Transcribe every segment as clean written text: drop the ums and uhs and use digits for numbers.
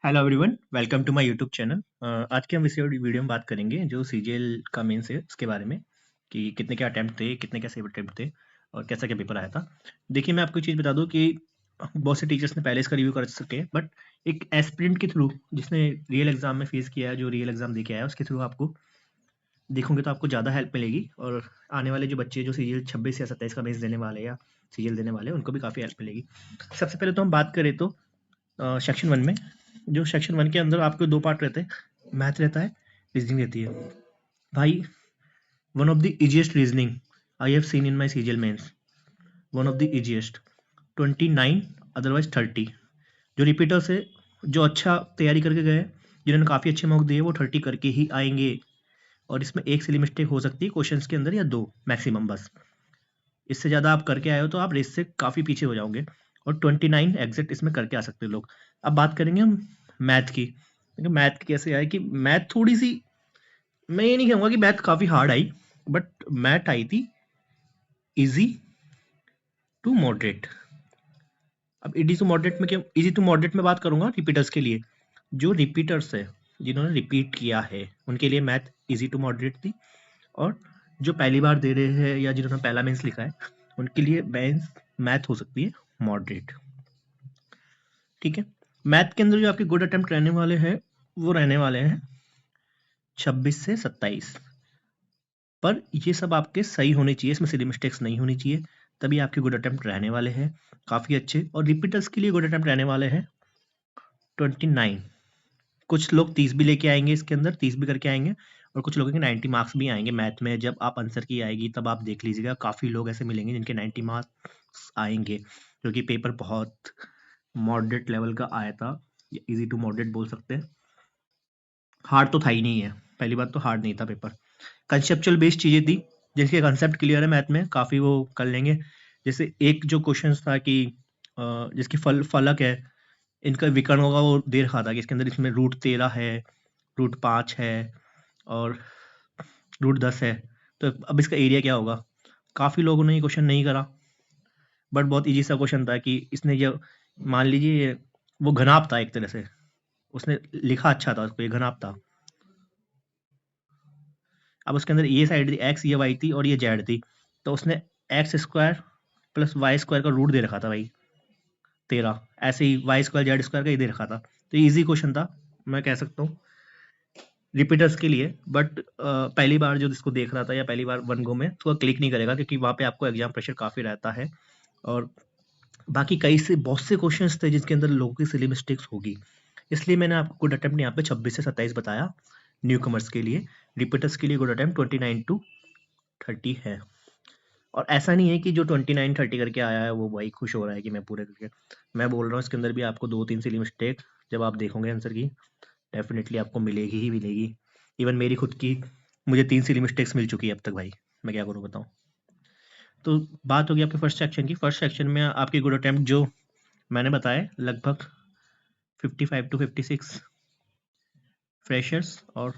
Hello everyone, welcome to my YouTube channel. आज के हम इस वीडियो में बात करेंगे जो सीजीएल का मेंस है उसके बारे में कि कितने क्या अटेम्प्ट थे, कितने क्या सेव अटेम्प्ट थे और कैसा क्या पेपर आया था। देखिए, मैं आपको एक चीज़ बता दूं कि बहुत से टीचर्स ने पहले इसका रिव्यू कर सके, बट एक एस्पिरेंट के थ्रू जिसने रियल एग्जाम में फेस किया है, जो रियल एग्जाम दे के आया है, उसके थ्रू आपको देखोगे तो आपको ज़्यादा हेल्प मिलेगी। और आने वाले जो बच्चे जो सीजीएल 26 या 27 का मेंस देने वाले या सीजीएल देने वाले हैं, उनको भी काफ़ी हेल्प मिलेगी। सबसे पहले तो हम बात करें तो सेक्शन 1 में, जो सेक्शन 1 के अंदर आपके 2 पार्ट रहते हैं, मैथ रहता है, रीजनिंग रहती है। भाई, one of the easiest reasoning I have seen in my CGL mains, one of the easiest, 29 otherwise 30। जो रिपीटर्स है, जो अच्छा तैयारी करके गए, जिन्होंने काफ़ी अच्छे मार्क्स दिए, वो 30 करके ही आएँगे। और इसमें एक सिली मिस्टेक हो सकती है क्वेश्चंस के अंदर, या 2 मैक्सिमम बस। इससे ज़्यादा आप करके आए हो तो आप रेस से काफ़ी पीछे हो जाओगे, और 29 एग्जैक्ट इसमें करके आ सकते हैं लोग। अब बात करेंगे हम मैथ की। देखिए, मैथ की कैसे आए कि मैथ थोड़ी सी, मैं ये नहीं कहूँगा कि मैथ काफ़ी hard I, but math I थी इजी टू मॉडरेट। अब इजी टू मॉडरेट में क्या, इजी टू मॉडरेट में बात करूंगा रिपीटर्स के लिए। जो रिपीटर्स है, जिन्होंने रिपीट किया है, उनके लिए मैथ इजी टू मॉडरेट थी। और जो पहली बार दे रहे हैं या जिन्होंने पहला मेंस लिखा है, उनके लिए मेंस मैथ हो सकती है मॉडरेट। ठीक है। मैथ के अंदर जो आपके गुड अटेम्प्ट रहने वाले हैं, वो रहने वाले हैं 26 से 27। पर ये सब आपके सही होने चाहिए, इसमें सिली मिस्टेक्स नहीं होनी चाहिए, तभी आपके गुड अटेम्प्ट रहने वाले हैं काफ़ी अच्छे। और रिपीटर्स के लिए गुड अटेम्प्ट रहने वाले हैं 29। कुछ लोग 30 भी लेके आएंगे, इसके अंदर 30 भी करके आएंगे, और कुछ लोगों के 90 मार्क्स भी आएंगे मैथ में। जब आप आंसर की आएगी तब आप देख लीजिएगा, काफ़ी लोग ऐसे मिलेंगे जिनके 90 मार्क्स आएंगे, क्योंकि पेपर बहुत मॉडरेट लेवल का आया था, इजी टू मॉडरेट बोल सकते हैं। हार्ड तो था ही नहीं है, पहली बात तो हार्ड नहीं था पेपर। कंसेप्चुअल बेस्ड चीज़ें थी, जिनके कंसेप्ट क्लियर है मैथ में, काफ़ी वो कर लेंगे। जैसे एक जो क्वेश्चन था कि जिसकी फलक है, इनका विकर्णों का वो दे रखा था कि इसके अंदर, इसमें रूट 13 है, रूट 5 है और रूट 10 है, तो अब इसका एरिया क्या होगा। काफ़ी लोगों ने ये क्वेश्चन नहीं करा, बट बहुत इजी सा क्वेश्चन था कि इसने ये, मान लीजिए वो घनाप था एक तरह से, उसने लिखा अच्छा था, उसको ये घनाप था। अब उसके अंदर ये साइड थी एक्स, ये वाई थी और ये जेड थी, तो उसने x square plus y square का रूट दे रखा था भाई 13। ऐसे ही वाई स्क्वायर जेड स्क्वायर का ये दे रखा था, तो ये ईजी क्वेश्चन था, मैं कह सकता हूँ रिपीटर्स के लिए। बट पहली बार जो जिसको देख रहा था या पहली बार वन गो में, तो क्लिक नहीं करेगा, क्योंकि वहाँ पे आपको एग्जाम प्रेशर काफ़ी रहता है। और बाकी कई से बहुत से क्वेश्चंस थे जिसके अंदर लोगों की सिली मिस्टेक्स होगी, इसलिए मैंने आपको गुड अटेम्प्ट यहाँ पे 26 से 27 बताया न्यू कमर्स के लिए। रिपीटर्स के लिए गुड अटेम्प्ट 29 टू 30 है। और ऐसा नहीं है कि जो 29 30 करके आया है वो भाई खुश हो रहा है कि मैं पूरे करके, मैं बोल रहा हूँ इसके अंदर भी आपको 2-3 सिली मिस्टेक जब आप देखोगे आंसर की, डेफिनेटली आपको मिलेगी ही मिलेगी। इवन मेरी खुद की, मुझे 3 सिली मिस्टेक्स मिल चुकी है अब तक भाई, मैं क्या करूँ बताऊँ। तो बात होगी आपके फर्स्ट सेक्शन की। फर्स्ट सेक्शन में आपके गुड अटेम्प्ट जो मैंने बताए, लगभग 55 टू 56 फ्रेशर्स और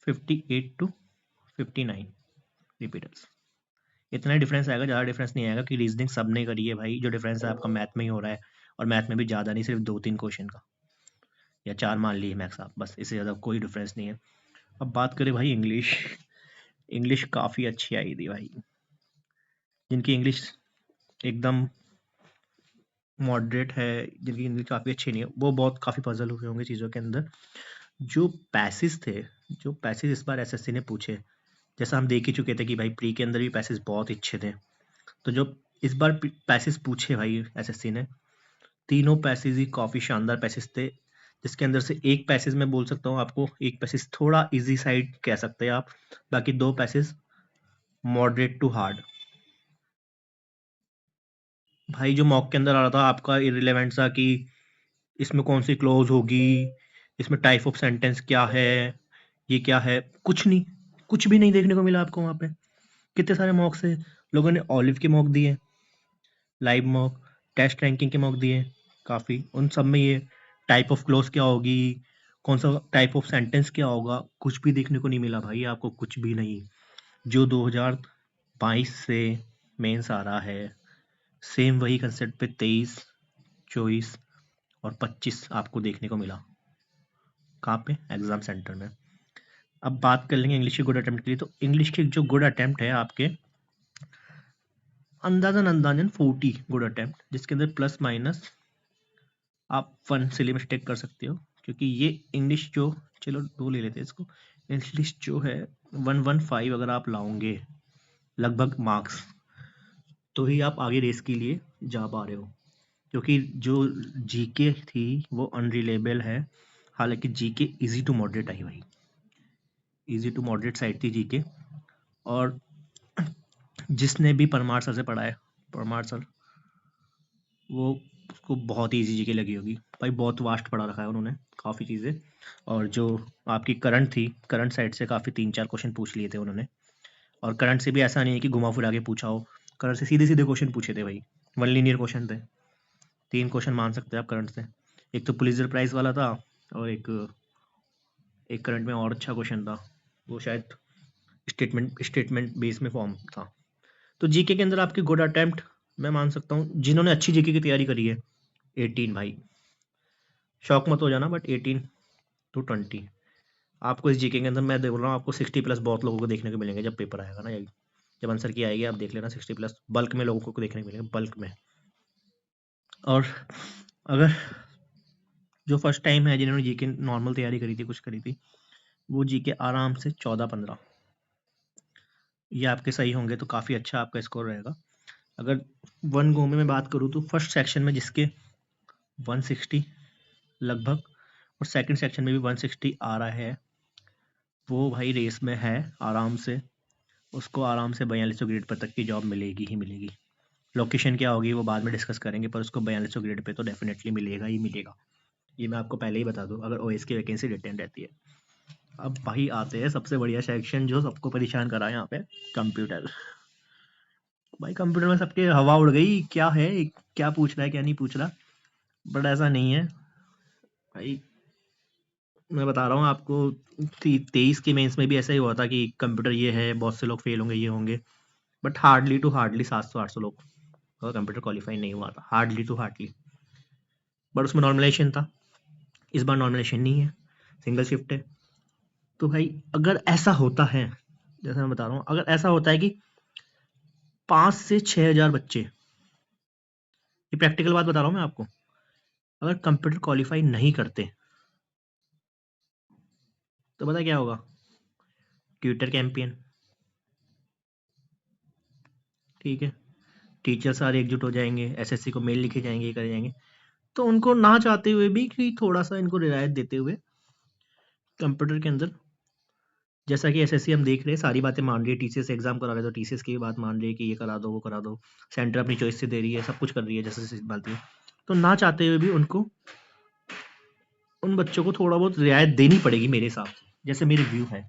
58 टू 59 रिपीटर्स। इतना डिफरेंस आएगा, ज़्यादा डिफरेंस नहीं आएगा, कि रीजनिंग सब ने करी है भाई। जो डिफरेंस है आपका मैथ में ही हो रहा है, और मैथ में भी ज़्यादा नहीं, सिर्फ 2-3 क्वेश्चन का, या 4 मान लिए मैक्स आप, बस इससे ज़्यादा कोई डिफरेंस नहीं है। अब बात करें भाई इंग्लिश, इंग्लिश काफ़ी अच्छी आई थी भाई। जिनकी इंग्लिश एकदम मॉडरेट है, जिनकी इंग्लिश काफ़ी अच्छी नहीं है, वो बहुत काफ़ी पजल हुए होंगे चीज़ों के अंदर। जो पैसेज थे, जो पैसेज इस बार एसएससी ने पूछे, जैसा हम देख ही चुके थे कि भाई प्री के अंदर भी पैसेज बहुत अच्छे थे, तो जो इस बार पैसेज पूछे भाई एसएससी ने, तीनों पैसेज ही काफ़ी शानदार पैसेज थे। जिसके अंदर से एक पैसेज मैं बोल सकता हूँ आपको, एक पैसेज थोड़ा इजी साइड कह सकते हैं आप, बाकी 2 पैसेज मॉडरेट टू हार्ड। भाई जो मॉक के अंदर आ रहा था आपका इररिलेवेंट सा, कि इसमें कौन सी क्लॉज होगी, इसमें टाइप ऑफ सेंटेंस क्या है, ये क्या है, कुछ नहीं, कुछ भी नहीं देखने को मिला आपको वहाँ पे। कितने सारे मॉक से लोगों ने ऑलिव के मॉक दिए, लाइव मॉक, टेस्ट रैंकिंग के मॉक दिए काफ़ी, उन सब में ये टाइप ऑफ क्लॉज क्या होगी, कौन सा टाइप ऑफ सेंटेंस क्या होगा, कुछ भी देखने को नहीं मिला भाई आपको, कुछ भी नहीं। जो 2022 से मेंस आ रहा है, सेम वही कंसेप्ट पे 23, 24 और 25 आपको देखने को मिला। कहाँ पे? एग्जाम सेंटर में। अब बात कर लेंगे इंग्लिश के गुड अटेम्प्ट के लिए। तो इंग्लिश के जो गुड अटेम्प्ट है आपके अंदाजन 40 गुड अटेम्प्ट, जिसके अंदर प्लस माइनस आप 1 से मिस्टेक कर सकते हो, क्योंकि ये इंग्लिश जो, चलो 2 ले लेते हैं इसको। इंग्लिश जो है 115 अगर आप लाओगे लगभग मार्क्स, तो ही आप आगे रेस के लिए जा पा रहे हो, क्योंकि जो जीके थी वो अनरिलेबल है। हालांकि जीके इजी टू मॉडरेट आई भाई, इजी टू मॉडरेट साइड थी जीके। और जिसने भी परमार सर से पढ़ा है, परमार सर, वो उसको बहुत ही ईजी जीके लगी होगी भाई, बहुत वास्ट पढ़ा रखा है उन्होंने काफ़ी चीज़ें। और जो आपकी करंट थी, करंट साइड से काफ़ी 3-4 क्वेश्चन पूछ लिए थे उन्होंने। और करंट से भी ऐसा नहीं है कि घुमा फिरा के पूछा हो, करंट से सीधे सीधे क्वेश्चन पूछे थे भाई, 1 लीनियर क्वेश्चन थे। 3 क्वेश्चन मान सकते हैं आप करंट से। एक तो पुलिसर प्राइज वाला था, और एक करंट में और अच्छा क्वेश्चन था, वो शायद स्टेटमेंट बेस में फॉर्म था। तो जीके के अंदर आपकी गुड अटेम्प्ट मैं मान सकता हूँ, जिन्होंने अच्छी जीके की तैयारी करी है 18 भाई, शौक मत हो जाना, बट 18 to 20 आपको इस जीके के अंदर, मैं बोल रहा हूँ आपको 60 प्लस बहुत लोगों को देखने को मिलेंगे जब पेपर आएगा ना, जब आंसर की आएगी आप देख लेना, 60 प्लस बल्क में लोगों को देखने को मिलेंगे, बल्क में। और अगर जो फर्स्ट टाइम है जिन्होंने जीके नॉर्मल तैयारी करी थी, कुछ करी थी, वो जीके आराम से 14-15 ये आपके सही होंगे तो काफ़ी अच्छा आपका स्कोर रहेगा। अगर 1 गो में मैं बात करूँ तो फर्स्ट सेक्शन में जिसके 160 लगभग, और सेकंड सेक्शन में भी 160 आ रहा है, वो भाई रेस में है आराम से, उसको आराम से 4200 ग्रेड पर तक की जॉब मिलेगी ही मिलेगी। लोकेशन क्या होगी वो बाद में डिस्कस करेंगे, पर उसको 4200 ग्रेड पे तो डेफिनेटली मिलेगा ही मिलेगा, ये मैं आपको पहले ही बता दूं, अगर ओएस की वैकेंसी रिटेन रहती है। अब भाई आते हैं सबसे बढ़िया सेक्शन जो सबको परेशान करा है यहाँ पे, कंप्यूटर। भाई कंप्यूटर में सबके हवा उड़ गई, क्या है, क्या पूछ रहा है क्या नहीं पूछ रहा, बट ऐसा नहीं है भाई। मैं बता रहा हूँ आपको, 23 के मेंस में भी ऐसा ही हुआ था कि कंप्यूटर ये है, बहुत से लोग फेल होंगे, ये होंगे, बट हार्डली टू हार्डली 700-800 लोग और कंप्यूटर क्वालिफाई नहीं हुआ था, हार्डली टू हार्डली। बट उसमें नॉर्मलाइजेशन था, इस बार नॉर्मलाइजेशन नहीं है, सिंगल शिफ्ट है। तो भाई अगर ऐसा होता है, जैसे मैं बता रहा हूँ, अगर ऐसा होता है कि 5 से 6 हज़ार बच्चे, ये प्रैक्टिकल बात बता रहा हूँ मैं आपको, अगर कंप्यूटर क्वालिफाई नहीं करते तो पता क्या होगा? ट्विटर कैंपेन, ठीक है, टीचर सारे एकजुट हो जाएंगे, एसएससी को मेल लिखे जाएंगे, ये करे जाएंगे, तो उनको ना चाहते हुए भी कि थोड़ा सा इनको रियायत देते हुए कंप्यूटर के अंदर, जैसा कि एसएससी हम देख रहे हैं सारी बातें मान रही है, टीसीएस एग्जाम करा रहे हैं तो टीसीएस की भी बात मान रही है कि ये करा दो वो करा दो, सेंटर अपनी चॉइस से दे रही है, सब कुछ कर रही है जैसे बनती है, तो ना चाहते हुए भी उनको, उन बच्चों को थोड़ा बहुत रियायत देनी पड़ेगी मेरे हिसाब से, जैसे मेरी व्यू है।